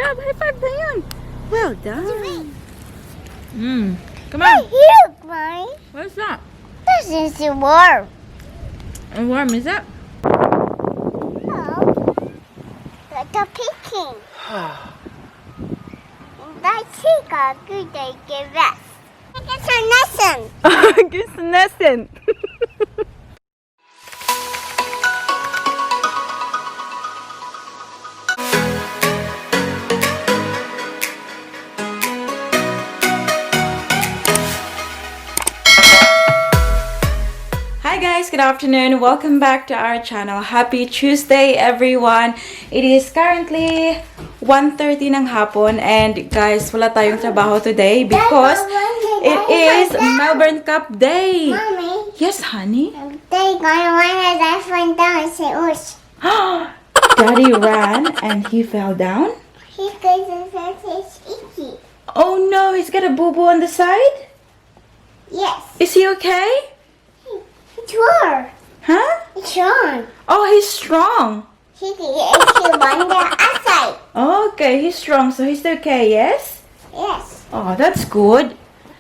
job. High five na yun. Well done. Come Hey, on. look, Mommy. What's that? This is warm. How warm is that? Oh, like a picking. That's it. A good day to rest. It's a lesson. Gisnessen. Hi guys, good afternoon. Welcome back to our channel. Happy Tuesday everyone. It is currently 1:30 ng hapon and guys, wala tayong trabaho today because it is Melbourne Cup Day. Mommy, Yes, honey. they gonna want that one down and say, "Oosh." Daddy ran and he fell down. He goes and says it's itchy. Oh no, he's got a boo-boo on the side. Yes. Is he okay? It's warm. Huh? It's warm. Oh, he's strong. He can get itchy on the outside. Okay, he's strong, so he's okay, yes? Yes. Oh, that's good.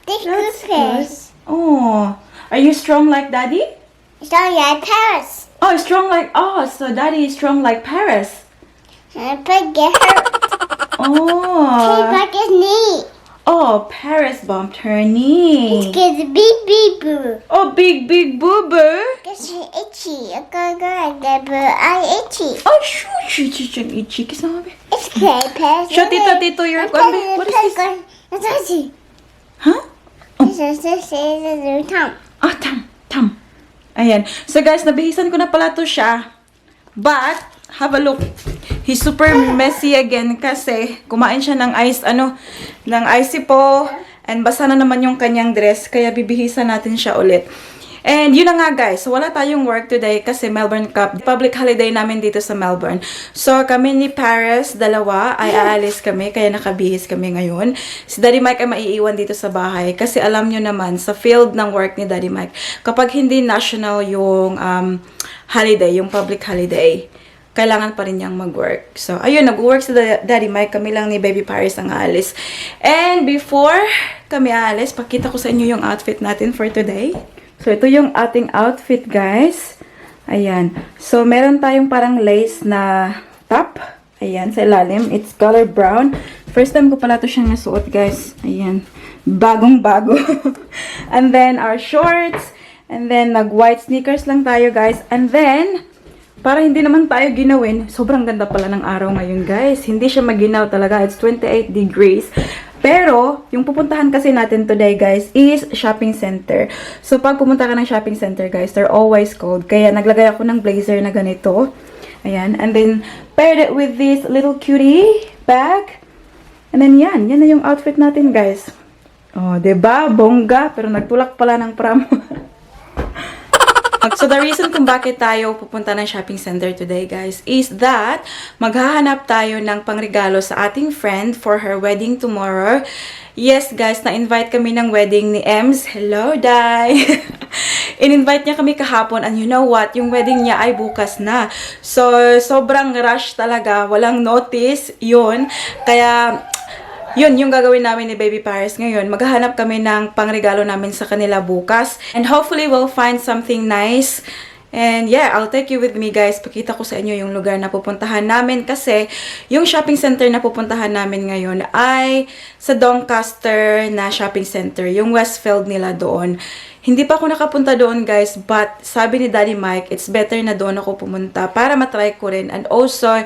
This That's good good. fish. Oh, are you strong like Daddy? It's all like Paris. Oh, strong like, oh, so Daddy is strong like Paris. And but get hurt. He Oh, broke his knee. oh, Paris bumped her knee. It's because big boo. Oh, big boo-boo. Because she's itchy. I go like boo. I'm itchy. Oh, shoot, itchy. Kisabi. It's okay, Paris. Show Tito, your konbe. What is this? It's itchy. Huh? This is the tongue. Ah, tam. Ayan. So guys, nabihisan ko na pala to siya. But, have a look. He's super messy again kasi kumain siya ng ng icy po. And basa na naman yung kanyang dress. Kaya bibihisan natin siya ulit. And yun na nga guys, so wala tayong work today kasi Melbourne Cup, public holiday namin dito sa Melbourne. So kami ni Paris, dalawa, ay aalis kami, kaya nakabihis kami ngayon. Si Daddy Mike ay maiiwan dito sa bahay kasi alam nyo naman, sa field ng work ni Daddy Mike, kapag hindi national yung holiday, yung public holiday, kailangan pa rin niyang mag-work. So, ayun, nag-work si Daddy Mike. Kami lang ni Baby Paris ang aalis. And before kami aalis, pakita ko sa inyo yung outfit natin for today. So, ito yung ating outfit, guys. Ayan. So, meron tayong parang lace na top. Ayan, sa ilalim. It's color brown. First time ko pala ito siyang nasuot, guys. Ayan. Bagong-bago. And then, our shorts. And then, nag-white sneakers lang tayo, guys. And then, para hindi naman tayo ginawin, sobrang ganda pala ng araw ngayon, guys. Hindi siya maginaw talaga. It's 28 degrees. Pero, yung pupuntahan kasi natin today, guys, is shopping center. So, pag pumunta ka ng shopping center, guys, they're always cold. Kaya, naglagay ako ng blazer na ganito. Ayan. And then, paired it with this little cutie bag. And then, yan. Yan na yung outfit natin, guys. Oh, diba? Bongga. Pero nagtulak pala ng pram. So, the reason kung bakit tayo pupunta ng shopping center today, guys, is that maghahanap tayo ng pangregalo sa ating friend for her wedding tomorrow. Yes, guys, na-invite kami ng wedding ni Ems. Hello, Dai! In-invite niya kami kahapon and you know what? Yung wedding niya ay bukas na. So, sobrang rush talaga. Walang notice yun. Kaya, yun, yung gagawin namin ni Baby Paris ngayon. Maghahanap kami ng pangregalo namin sa kanila bukas. And hopefully, we'll find something nice. And yeah, I'll take you with me, guys. Pakita ko sa inyo yung lugar na pupuntahan namin. Kasi, yung shopping center na pupuntahan namin ngayon ay sa Doncaster na shopping center. Yung Westfield nila doon. Hindi pa ako nakapunta doon, guys. But, sabi ni Daddy Mike, it's better na doon ako pumunta para matry ko rin. And also,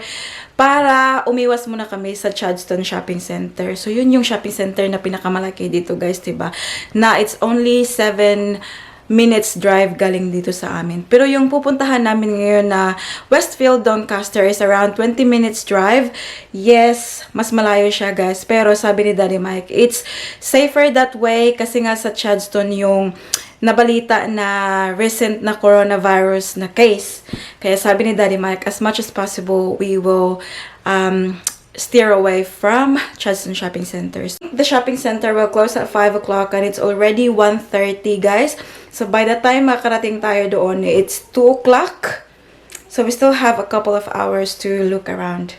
para umiwas muna kami sa Chadstone Shopping Center. So, yun yung shopping center na pinakamalaki dito, guys, diba? Na it's only 7 minutes drive galing dito sa amin. Pero yung pupuntahan namin ngayon na Westfield, Doncaster is around 20 minutes drive. Yes, mas malayo siya, guys. Pero sabi ni Daddy Mike, it's safer that way kasi nga sa Chadstone yung nabalita na recent na coronavirus na case. Kaya sabi ni Daddy Mike, as much as possible, we will steer away from Chadstone Shopping Centers. The shopping center will close at 5 o'clock and it's already 1:30, guys. So by the time makarating tayo doon, it's 2 o'clock. So we still have a couple of hours to look around.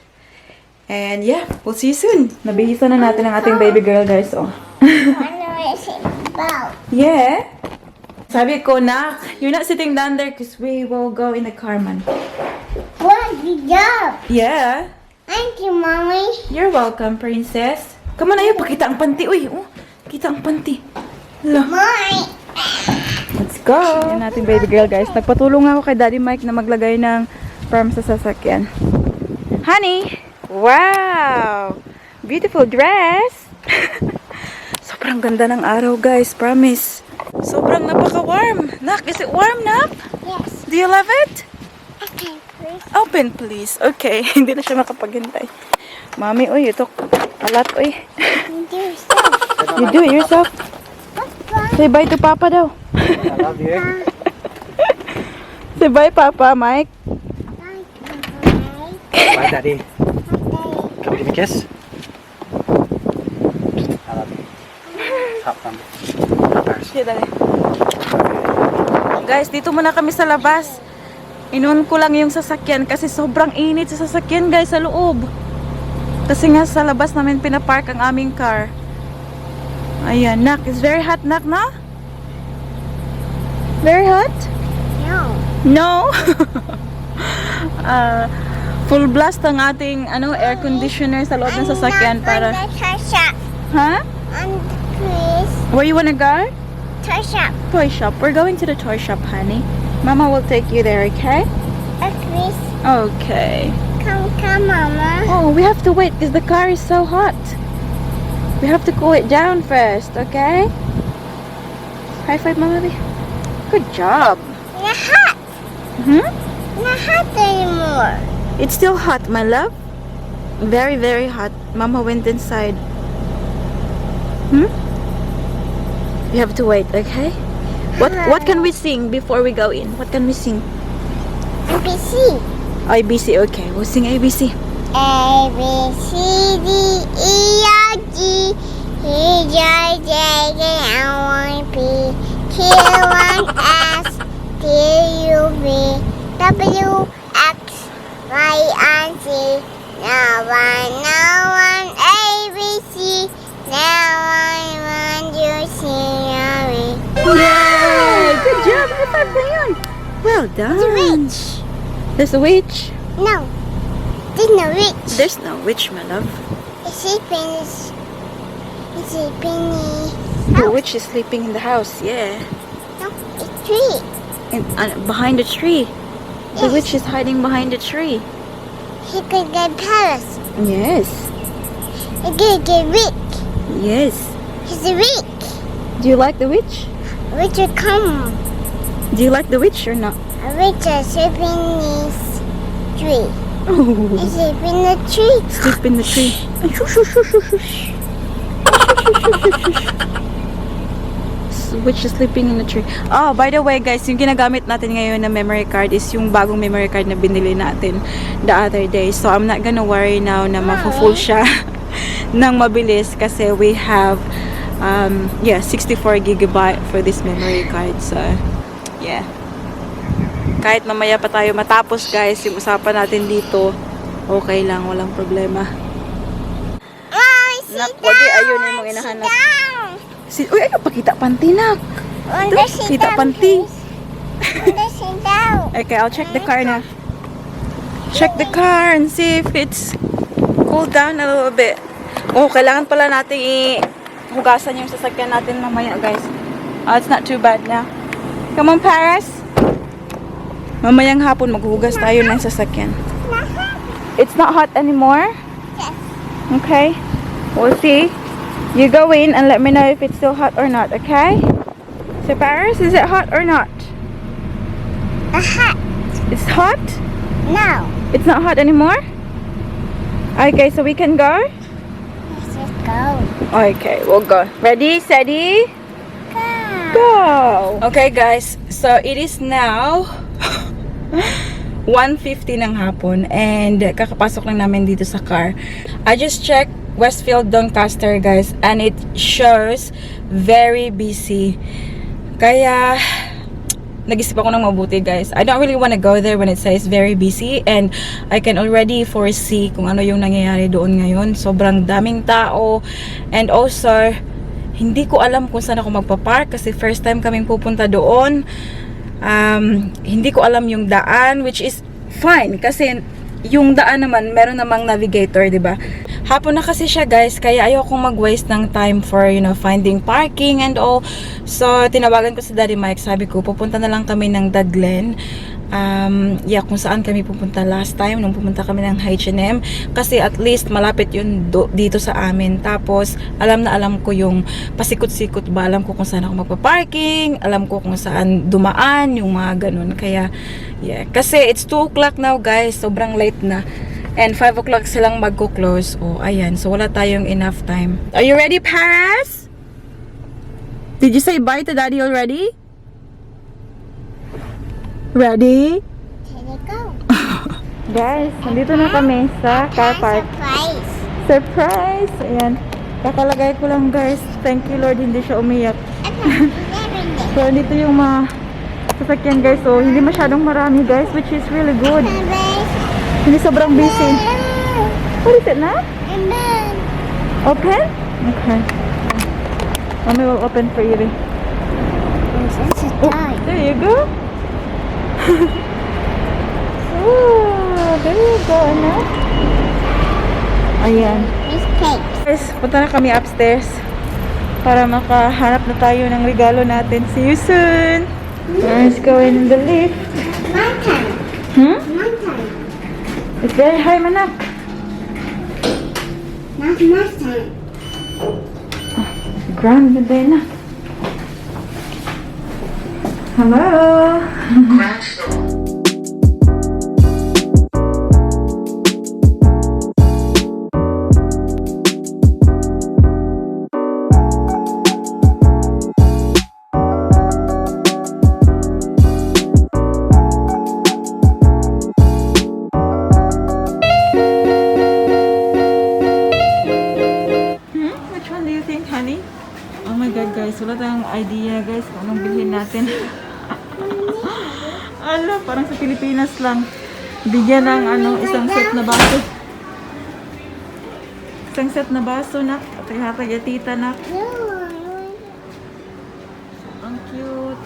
And yeah, we'll see you soon. Nabihisa na natin ang ating baby girl, guys. Oh. Ano is it about? Yeah. Sabi ko na, you're not sitting down there because we will go in the car, man. What good job? Yeah. Thank you, mommy. You're welcome, princess. Come on, ayo, pakita ang panty. Uy, oh, kita ang panty. Hala. Mommy. Let's go. Yan natin, baby girl, guys. Nagpatulong ako kay Daddy Mike na maglagay ng farm sa sasakyan. Honey! Wow! Beautiful dress! Sobrang ganda ng araw, guys. Promise. Sobrang napaka-warm. Nak, is it warm, Nak? Yes. Do you love it? Okay, please. Open, please. Okay. Hindi na siya makapaghintay. Mommy, uy, ito. Alat, uy. Do yourself. You do it yourself. Say bye to Papa daw. I love you. Say bye, Papa, Mike. Bye, Daddy. Come give me a kiss. I love you. Top them. Poppers. Sige, dali. Guys, dito muna kami sa labas. Inuun ko lang yung sasakyan kasi sobrang init sa sasakyan, guys, sa loob. Kasi nga sa labas namin pinapark ang aming car. Ayan, Nak. It's very hot, Nak, na? Very hot? No. No? Full blast ang ating air conditioner sa loob ng sasakyan para... On the toy shop. Huh? On the please. Where you wanna go? Toy shop. Toy shop. We're going to the toy shop, honey. Mama will take you there, okay? Please. Okay. Come, Mama. Oh, we have to wait because the car is so hot. We have to cool it down first, okay? High five, Mama. Good job. Not hot. Hmm? Not hot anymore. It's still hot, my love. Very, very hot. Mama went inside. Hmm? You have to wait, okay? What can we sing before we go in? What can we sing? ABC. ABC, okay. We'll sing ABC. A, B, C, D, E, F, G, H, I, J, K, L, M, N, P, Q, R, S, T, U, V, W, X, Y, and Z. Now one, A, B, C. Now I want you to see me. Yay! Good job! High five na yun. Well done. The witch. There's a witch. No, there's no witch. There's no witch, my love. It's sleeping. It's sleeping. The witch is sleeping in the house, yeah. No, it's tree. Behind the tree. The Yes. witch is hiding behind the tree. He could get Paris. Yes. He could get Rick. Yes. He's a Rick. Do you like the witch? Witch will come. Do you like the witch or not? A witch is sleeping in this tree. Oh. He's sleeping in the tree. Sleep in the tree. Witch is sleeping in the tree. Oh, by the way, guys, yung ginagamit natin ngayon na memory card is yung bagong memory card na binili natin the other day. So, I'm not gonna worry now na mafu-full siya ng mabilis kasi we have 64 gigabyte for this memory card. So, yeah. Kahit mamaya pa tayo matapos, guys, yung usapan natin dito, okay lang, walang problema. Mommy, sit Nak, down. wagi, ayun na yung mga hinahanap. Sit down. Uy, ayun, pakita panty, Nak. Wanda, sit Kita down, panty. please. Wanda, sit down. Okay, I'll check the car na. Check the car and see if it's cooled down a little bit. Oh, kailangan pala natin i-hugasan yung sasakyan natin mamaya, guys. Oh, it's not too bad now. Come on, Paris. Mamayang hapon maghugas tayo ng sasakyan. It's not hot anymore? Yes. Okay. We'll see. You go in and let me know if it's still hot or not, okay? So, Paris, is it hot or not? Hot. It's hot? No. It's not hot anymore? Okay, so we can go? Let's just go. Okay, we'll go. Ready, steady, Go. go! Okay, guys. So, it is now 1:50 ng hapon and kakapasok lang namin dito sa car. I just checked Westfield Doncaster, guys, and it shows very busy. Kaya nag-isip ako ng mabuti, guys. I don't really want to go there when it says very busy, and I can already foresee kung ano yung nangyayari doon ngayon. Sobrang daming tao, and also hindi ko alam kung saan ako magpa-park kasi first time kaming pupunta doon. Hindi ko alam yung daan, which is fine kasi yung daan naman meron namang navigator, 'di ba? Hapon na kasi siya, guys, kaya ayoko mag-waste ng time for, you know, finding parking and all. So, tinawagan ko si Daddy Mike. Sabi ko, pupunta na lang kami ng Daglen. Kung saan kami pupunta last time, nung pupunta kami ng H&M. Kasi at least, malapit yun dito sa amin. Tapos, alam na alam ko yung pasikot-sikot ba. Alam ko kung saan ako magpa-parking. Alam ko kung saan dumaan, yung mga ganun. Kaya, yeah. Kasi, it's 2 o'clock now, guys. Sobrang late na. And 5 o'clock silang magko-close. Oh, ayan. So, wala tayong enough time. Are you ready, Paris? Did you say bye to Daddy already? Ready? Can you go? Guys, nandito na kami sa car park. Surprise. Surprise! Ayan. Kakalagay ko lang, guys. Thank you, Lord. Hindi siya umiyak. So, dito yung mga sasakyan, guys. So, hindi masyadong marami, guys. Which is really good. Hindi sobrang busy. What is it na? Open? Okay. Mommy will open for you. There you go. There you go, anak. Ayan. Guys, punta na kami upstairs para makahanap na tayo ng regalo natin. See you soon. Let's go in the lift. My time. Hmm? My time. It's very high, manak. Not my time. Grand na din na. Hello. Which one do you think, honey? Oh my God, guys. Wala tayong idea, guys, kung anong bilhin natin. Ala, parang sa Pilipinas lang. Bigyan ng isang set na baso. Isang set na baso, nak. At ihatag ya tita, nak. Ang cute.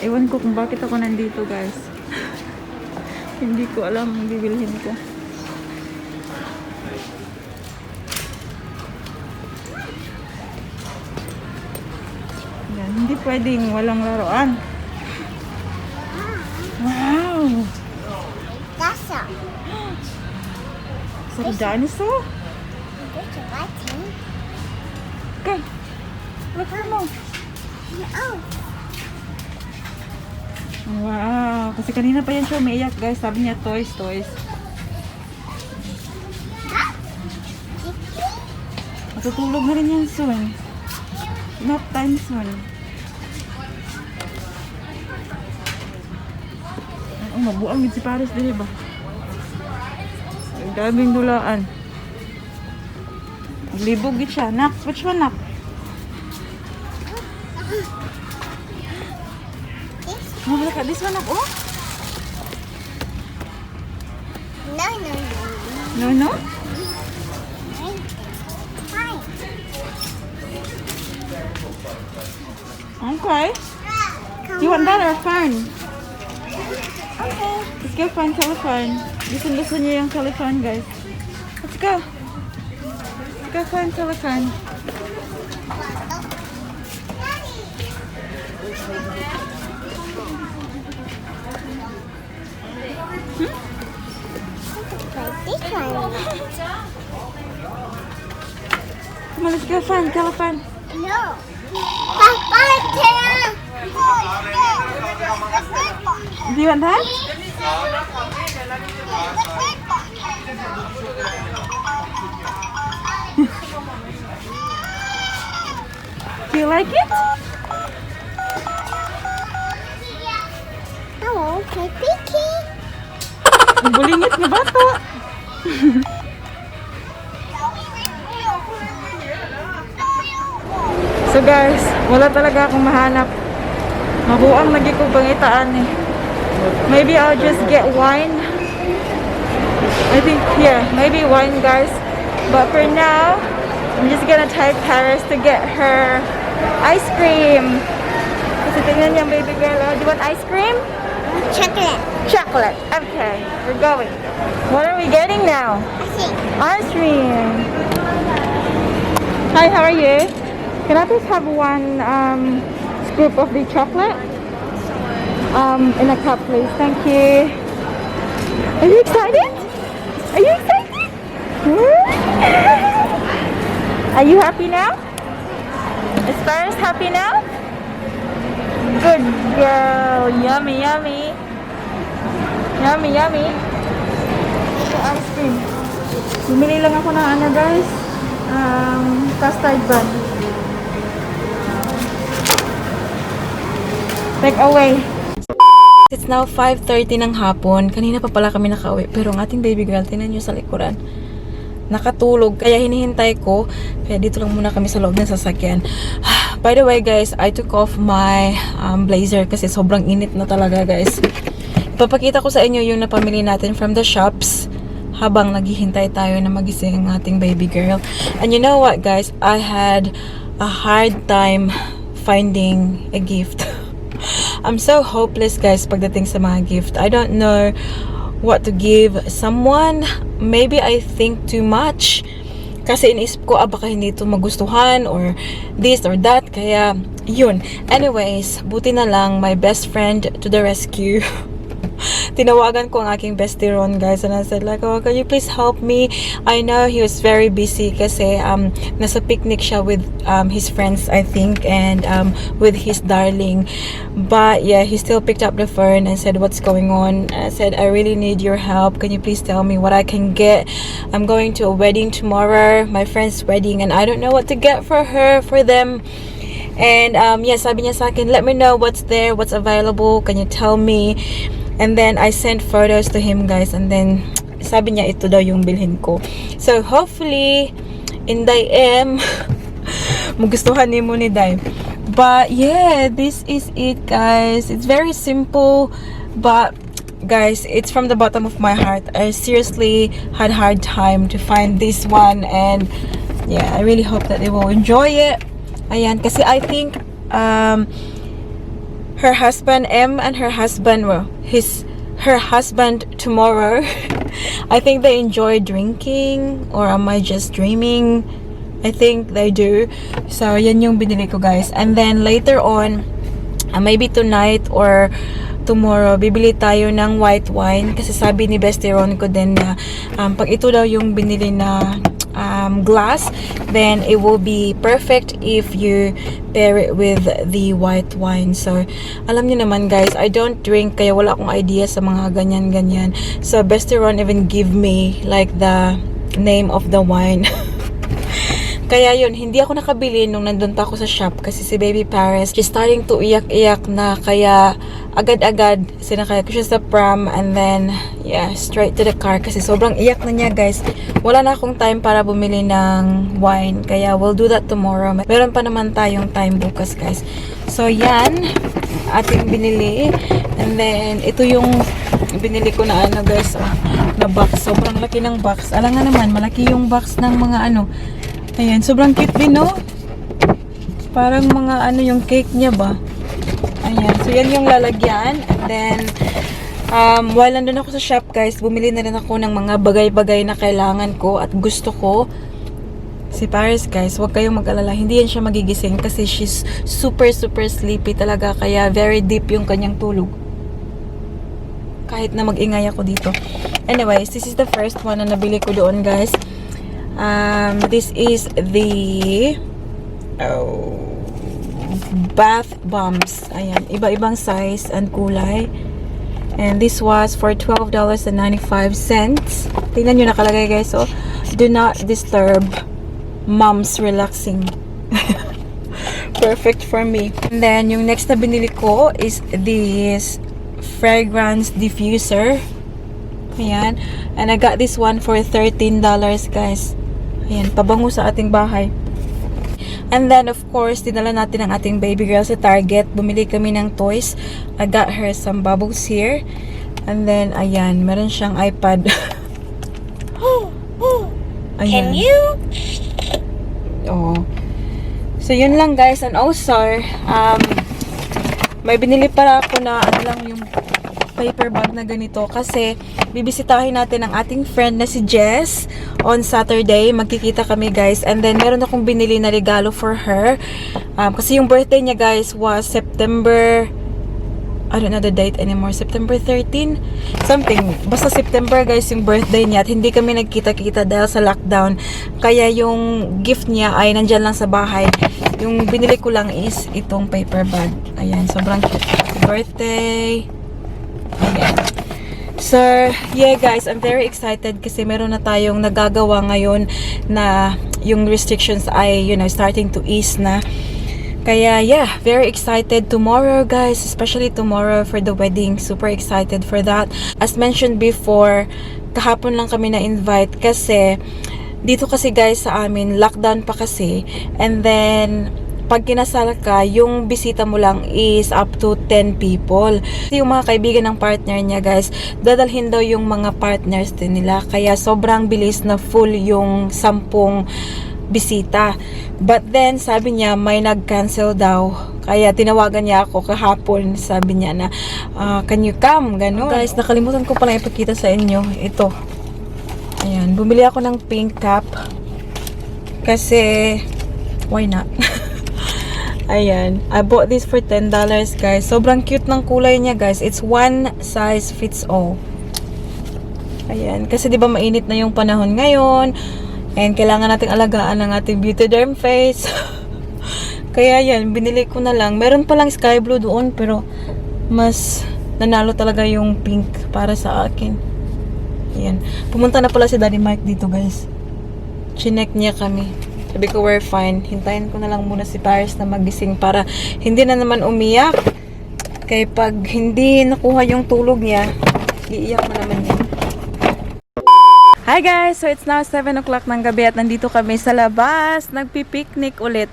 Ewan ko kung bakit ako nandito, guys. Hindi ko alam ang bibilhin ko. Yan, hindi pwedeng walang laruan. Wow! That's all. Sa dinosaur? Good to watch him. Okay. Look for mo. Oh. Wow! Kasi kanina pa yan siya umiiyak, guys. Sabi niya, toys, toys. Matutulog na rin yan soon. Nap time soon. Oh, mabuang yun si Paris din, ba? Ang daming dulaan. Libog yun siya. Nak, which one, nak? Oh, look at this one, nak. Oh! No, no, no. No, no? Hi. Okay. You want that or phone? Okay. Let's go find telephone. Listen niyo yung telephone, guys. Let's go. Let's go find telephone. This one. Come on, let's go find telephone. No. Papa, Do you want that? Do you like it? Hello, kay Piki. Ang bulingit ni bata. So guys, wala talaga akong mahanap. Mabuang lagi ko bangitaan eh. Maybe I'll just get wine. I think, yeah, maybe wine guys. But for now, I'm just gonna take Paris to get her ice cream. Kasi tingnan niya baby girl, oh. Do you want ice cream? Chocolate. Chocolate. Okay, we're going. What are we getting now? I think. Ice cream. Hi, how are you? Can I please have one scoop of the chocolate? In a cup, please. Thank you. Are you excited? Are you excited? Are you happy now? Is Paris happy now? Good girl. Yummy, yummy. Yummy, yummy. Ito ice cream. Bumili lang ako ng ano guys. Custard bun. Take away. It's now 5:30 ng hapon. Kanina pa pala kami nakauwi. Pero ang ating baby girl, tingnan nyo sa likuran. Nakatulog. Kaya hinihintay ko. Kaya dito lang muna kami sa loob ng sasakyan. By the way guys, I took off my blazer kasi sobrang init na talaga guys. Ipapakita ko sa inyo yung napamili natin from the shops habang naghihintay tayo na magising ang ating baby girl. And you know what guys, I had a hard time finding a gift. I'm so hopeless guys pagdating sa mga gift. I don't know what to give someone. Maybe I think too much. Kasi inisip ko, baka hindi ito magustuhan or this or that. Kaya, yun. Anyways, buti na lang my best friend to the rescue. Tinawagan ko ang aking bestie Ron guys and I said like, oh, can you please help me? I know he was very busy kasi nasa picnic siya with his friends I think and with his darling, but yeah, he still picked up the phone and said what's going on. And I said I really need your help, can you please tell me what I can get? I'm going to a wedding tomorrow, my friend's wedding, and I don't know what to get for her, for them. And yeah, sabi niya sa akin, let me know what's there, what's available, can you tell me? And then I sent photos to him guys, and then sabi niya ito daw yung bilhin ko. So hopefully Inday M magustuhan ni mo ni Day. But yeah, this is it guys. It's very simple, but guys, it's from the bottom of my heart. I seriously had hard time to find this one, and yeah, I really hope that they will enjoy it. Ayan, kasi I think her husband M and her husband, well, her husband tomorrow I think they enjoy drinking, or am I just dreaming? I think they do. So yan yung binili ko guys, and then later on maybe tonight or tomorrow bibili tayo ng white wine kasi sabi ni Bestie Ron ko din na pag ito daw yung binili na glass, then it will be perfect if you pair it with the white wine. So alam niyo naman guys, I don't drink kaya wala akong idea sa mga ganyan. So Bestie Ron even give me like the name of the wine. Kaya yun, hindi ako nakabili nung nandun pa ako sa shop kasi si Baby Paris, she's starting to iyak-iyak na, kaya agad-agad sinakay ko siya sa pram, and then yeah, straight to the car kasi sobrang iyak na niya guys. Wala na akong time para bumili ng wine, kaya we'll do that tomorrow. Meron pa naman tayong time bukas guys. So yan, ating binili, and then ito yung binili ko na ano guys, na box. Sobrang laki ng box. Alam nga naman, malaki yung box ng mga ano. Ayan, sobrang cute din, no? Parang mga ano yung cake niya ba? Ayan, so yan yung lalagyan. And then, while nandun ako sa shop, guys, bumili na rin ako ng mga bagay-bagay na kailangan ko at gusto ko. Si Paris, guys, huwag kayong mag-alala. Hindi yan siya magigising kasi she's super sleepy talaga. Kaya very deep yung kanyang tulog. Kahit na mag-ingay ako dito. Anyways, this is the first one na nabili ko doon, guys. This is the bath bombs. Ayan, iba-ibang size and kulay. And this was for $12.95. Tingnan nyo nakalagay guys. So, do not disturb, mom's relaxing. Perfect for me. And then, yung next na binili ko is this fragrance diffuser. Ayan. And I got this one for $13 guys. Ayan, pabango sa ating bahay. And then, of course, dinala natin ang ating baby girl sa Target. Bumili kami ng toys. I got her some bubbles here. And then, ayan, meron siyang iPad. Ayan. Can you? Oo. So, yun lang guys. And also, may binili para ako na ano lang yung paper bag na ganito. Kasi, bibisitahin natin ang ating friend na si Jess on Saturday. Magkikita kami guys. And then, meron akong binili na regalo for her. Kasi yung birthday niya guys was September... I don't know the date anymore. September 13? Something. Basta September guys yung birthday niya. At hindi kami nagkita-kita dahil sa lockdown. Kaya yung gift niya ay nandyan lang sa bahay. Yung binili ko lang is itong paper bag. Ayan. Sobrang cute. Happy birthday. Ayan. So, yeah guys. I'm very excited kasi meron na tayong nagagawa ngayon na yung restrictions ay, you know, starting to ease na. Kaya, yeah, very excited tomorrow, guys. Especially tomorrow for the wedding. Super excited for that. As mentioned before, kahapon lang kami na-invite kasi dito kasi, guys, sa amin, lockdown pa kasi. And then, pag kinasal ka, yung bisita mo lang is up to 10 people. Yung mga kaibigan ng partner niya, guys, dadalhin daw yung mga partners din nila. Kaya, sobrang bilis na full yung 10 bisita. But then, sabi niya, may nag-cancel daw. Kaya, tinawagan niya ako kahapon. Sabi niya na, can you come? Ganun. Guys, nakalimutan ko pala ipakita sa inyo. Ito. Ayan. Bumili ako ng pink cap. Kasi, why not? Ayan. I bought this for $10, guys. Sobrang cute ng kulay niya, guys. It's one size fits all. Ayan. Kasi, di ba mainit na yung panahon ngayon? And kailangan nating alagaan ang ating beauty derm face. Kaya yan, binili ko na lang. Meron palang sky blue doon, pero mas nanalo talaga yung pink para sa akin. Ayan. Pumunta na pala si Daddy Mike dito, guys. Chinek niya kami. Sabi ko, we're fine. Hintayin ko na lang muna si Paris na magising para hindi na naman umiyak. Kaya pag hindi nakuha yung tulog niya, iiyak na naman niya. Hi guys! So it's now 7 o'clock ng gabi at nandito kami sa labas. Nagpi-picnic ulit.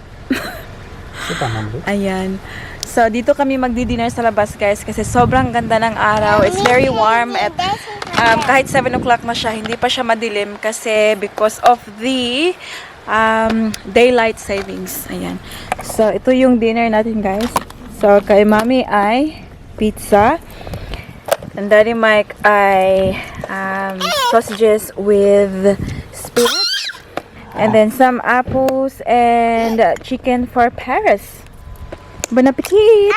Ayan. So dito kami magdi-dinner sa labas guys kasi sobrang ganda ng araw. It's very warm at kahit 7 o'clock na siya, hindi pa siya madilim kasi because of the daylight savings. Ayan. So ito yung dinner natin guys. So kay Mami ay pizza. And Daddy Mike ay sausages with spinach. And then some apples and chicken for Paris. Bon appetit!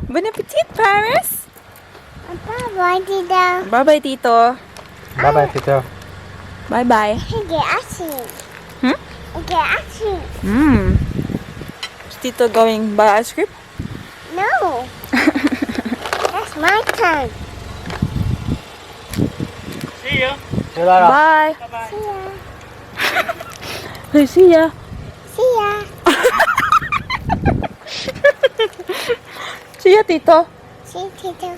Bon appetit, Paris! Bye-bye, Tito. Bye-bye, Tito. Bye-bye, Tito. Bye-bye. Okay, action. Hmm? Okay, action. Is Tito going buy ice cream? No. That's my turn. See you. See you later. Bye! See ya. Hey, see ya! See ya. See ya, Tito! See Tito.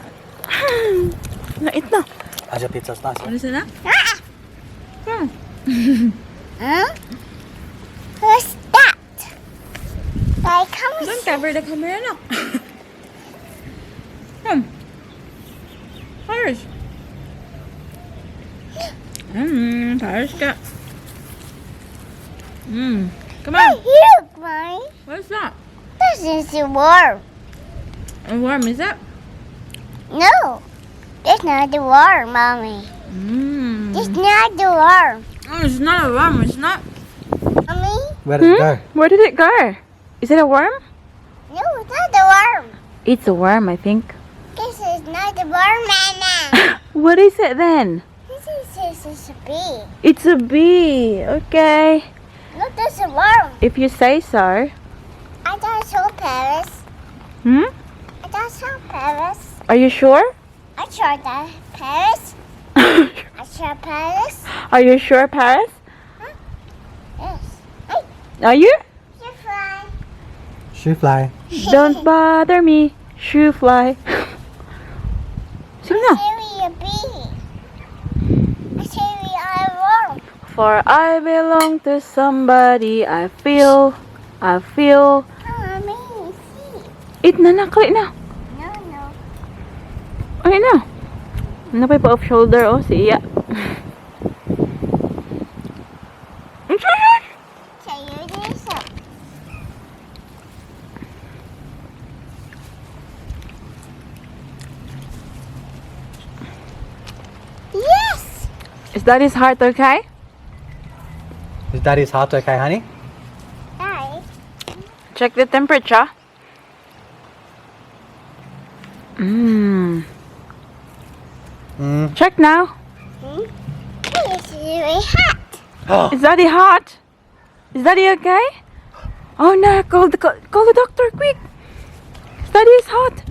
Nait na. Aja pizza's nice. Ano sana? Huh? Who's that? Like, come Don't cover the camera na. Paris. Paris ka. Come on. Look, Mommy. What's that? This is the worm. How warm is that? No. That's not the worm, Mommy. It's not the worm. Oh, it's not a worm. It's not. Mommy? Where did it go? Where did it go? Is it a worm? No, it's not the worm. It's a worm, I think. This is not the worm, Nana. What is it then? This is a bee. It's a bee. Okay. Look, there's a worm. If you say so. I thought so, Paris. Hmm? I thought so, Paris. Are you sure? I saw that, Paris. I saw Paris. Are you sure, Paris? Yes. Hey, Are you? you fly. Shoe fly. Don't bother me. Shoe fly. Sige na. I see a bee. I see a worm. for I belong to somebody. I feel. Mommy, see. Eat na na, kali na. No, no. Okay na. Ano pa off shoulder, oh, si Iya. Can you do so? Yes! Is Daddy's heart okay? Is Daddy's heart okay, honey? Daddy. Check the temperature. Check now. It's really hot. Oh, Is Daddy hot? Is Daddy okay? Oh no, call the doctor quick. Daddy is hot.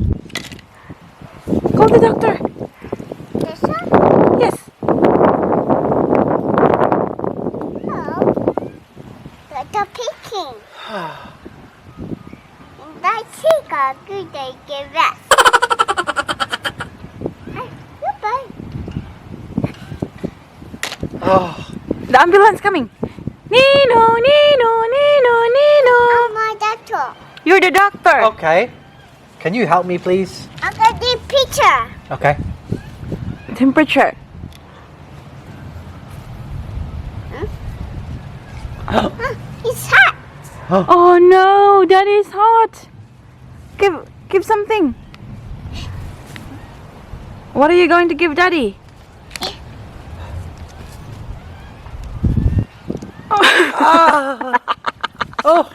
Call the doctor. This one? Yes. No. The picking. That's it. Good day. Give rest. Goodbye. oh. The ambulance coming. Nino. I'm a doctor. You're the doctor. Okay. Can you help me, please? I got the picture. Okay. Temperature. It's hot. Oh no, Daddy is hot. Give something. What are you going to give Daddy? Oh.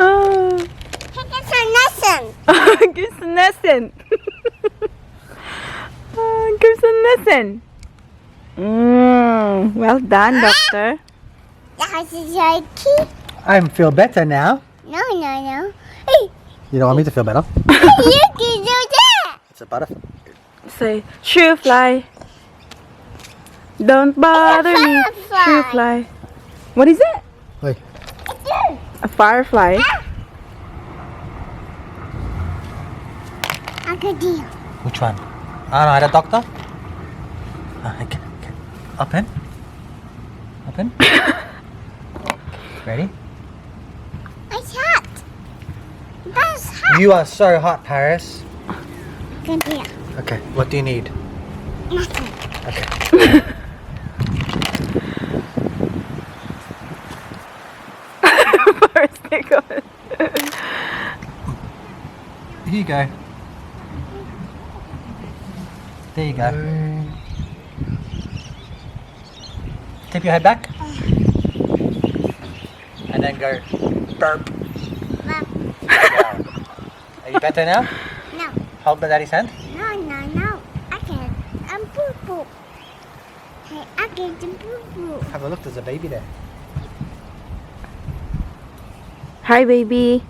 It's a lesson. Give some lesson. Give some lesson. Well done, doctor. That is your key. I feel better now. No. Hey, You don't want me to feel better? you can do that. It's a butterfly. Say, shoo fly. Don't bother me. firefly. Shoo fly. What is it? Wait. A firefly. A good deal. Which one? I don't know, the doctor? Okay. Open. Ready? It's hot. That's hot. You are so hot, Paris. Good deal. Okay, what do you need? Nothing. Okay. First, take on. Here you go. There you go. Tip your head back. And then go burp. Mom. Are you better now? No. Hold the daddy's hand. No. I can't. I'm poo-poo. Hey, I get the poo-poo. Have a look, there's a baby there. Hi, baby.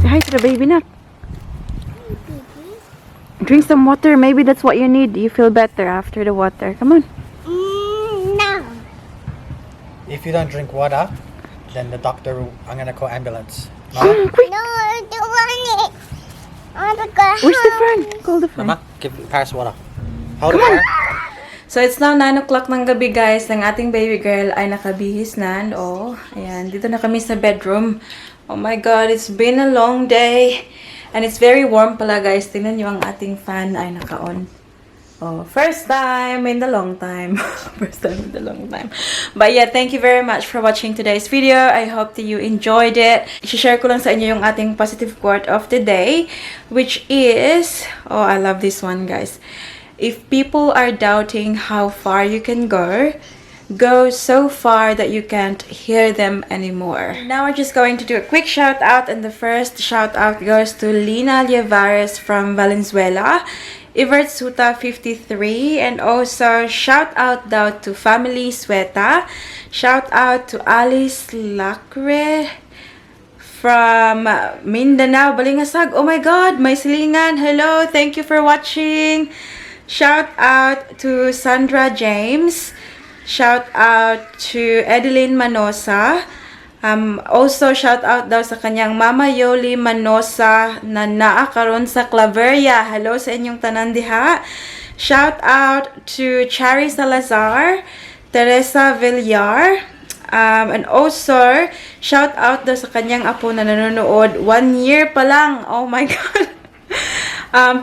Say hi to the baby, Nak. Hey, baby. Drink some water. Maybe that's what you need. You feel better after the water. Come on. No. If you don't drink water, then the doctor, I'm gonna call ambulance. Come, quick. No, I don't want it. I want to go Where's the home. friend? Call the friend. Mama, give Paris water. Hold it. So, it's now 9 o'clock ng gabi, guys. Ng ating baby girl ay nakabihis na. And, oh, ayan. Dito na kami sa bedroom. Oh my God, it's been a long day. And it's very warm pala, guys. Tingnan nyo ang ating fan ay naka-on. Oh, first time in the long time. First time in the long time. But yeah, thank you very much for watching today's video. I hope that you enjoyed it. I-share ko lang sa inyo yung ating positive quote of the day, which is, oh, I love this one, guys. If people are doubting how far you can go so far that you can't hear them anymore. Now we're just going to do a quick shout out, and the first shout out goes to Lina Lievares from Valenzuela, Ivert Suta 53, and also shout out daw to Family Sweta. Shout out to Alice Lacre from Mindanao, Balingasag. Oh my God, may silingan. Hello, thank you for watching. Shout out to Sandra James. Shout out to Edeline Manosa. Also, shout out daw sa kanyang Mama Yoli Manosa na naa karon sa Claveria. Hello sa inyong tanan diha. Shout out to Chari Salazar, Teresa Villar, and also, shout out daw sa kanyang apo na nanonood. 1 year pa lang. Oh my God.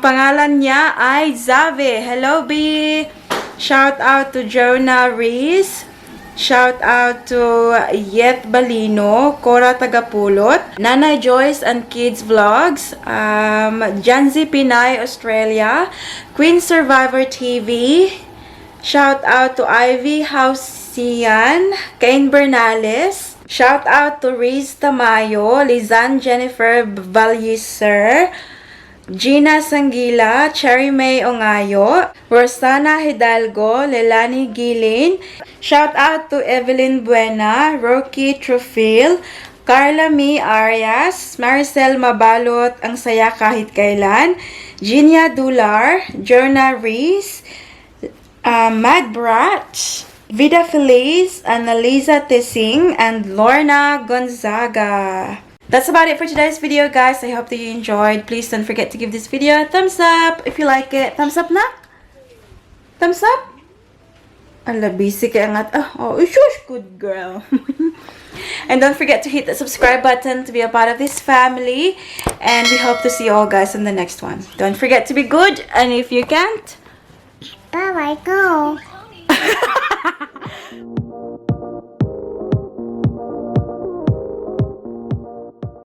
Pangalan niya ay Zave. Hello, B. Shout out to Jonah Reese. Shout out to Yet Balino, Cora Tagapulot, Nanay Joyce and Kids Vlogs, Janzi Pinay Australia, Queen Survivor TV. Shout out to Ivy Hausian, Cain Bernales. Shout out to Riz Tamayo, Lizan Jennifer Valliser, Gina Sangila, Cherry May Ongayo, Rosana Hidalgo, Lelani Gilin. Shout out to Evelyn Buena, Rocky Trufil, Carla Mi Arias, Maricel Mabalot, Ang Saya Kahit Kailan, Ginia Dular, Jorna Reese, Mad Brat, Vida Feliz, Annalisa Tessing, and Lorna Gonzaga. That's about it for today's video, guys. I hope that you enjoyed. Please don't forget to give this video a thumbs up if you like it. Thumbs up na? Thumbs up? Ala, busy kaya nga. Oh, shush, good girl. And don't forget to hit the subscribe button to be a part of this family. And we hope to see you all guys in the next one. Don't forget to be good. And if you can't, Bye-bye, go.